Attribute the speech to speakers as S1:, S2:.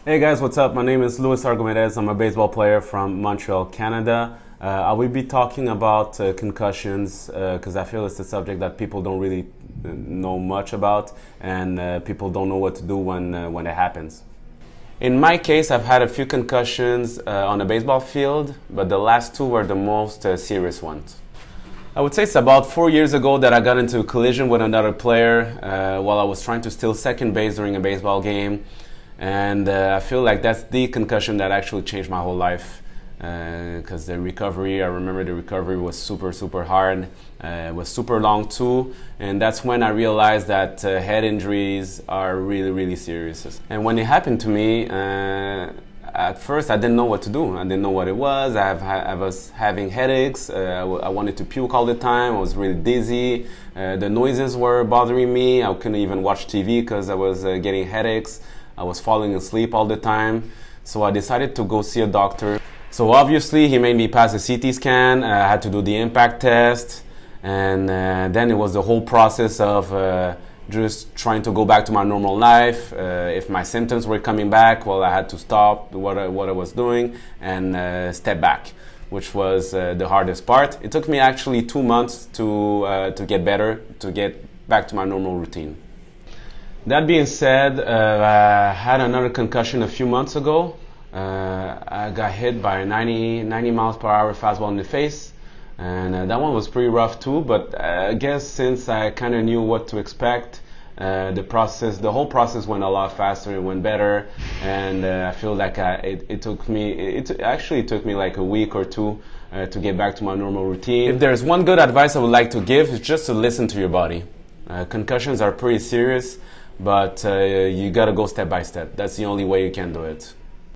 S1: Hey guys, what's up? My name is Luis Argumedez. I'm a baseball player from Montreal, Canada. I will be talking about concussions because I feel it's a subject that people don't really know much about, and people don't know what to do when it happens. In my case, I've had a few concussions on a baseball field, but the last two were the most serious ones. I would say it's about 4 years ago that I got into a collision with another player while I was trying to steal second base during a baseball game. And I feel like that's the concussion that actually changed my whole life because the recovery, I remember the recovery was super hard. It was super long too, and that's when I realized that head injuries are really serious. And when it happened to me, at first I didn't know what to do. I didn't know what it was. I was having headaches. I wanted to puke all the time. I was really dizzy. The noises were bothering me. I couldn't even watch TV because I was getting headaches. I was falling asleep all the time. So I decided to go see a doctor. So obviously he made me pass a CT scan. I had to do the impact test. And then it was the whole process of just trying to go back to my normal life. If my symptoms were coming back, well, I had to stop what I was doing and step back, which was the hardest part. It took me actually 2 months to get better, to get back to my normal routine. That being said, I had another concussion a few months ago. I got hit by a 90 miles per hour fastball in the face. And that one was pretty rough too, but I guess since I kind of knew what to expect, the whole process went a lot faster, it went better, and I feel like it actually took me like a week or two to get back to my normal routine. If there's one good advice I would like to give, it's just to listen to your body. Concussions are pretty serious, but you gotta go step by step. That's the only way you can do it.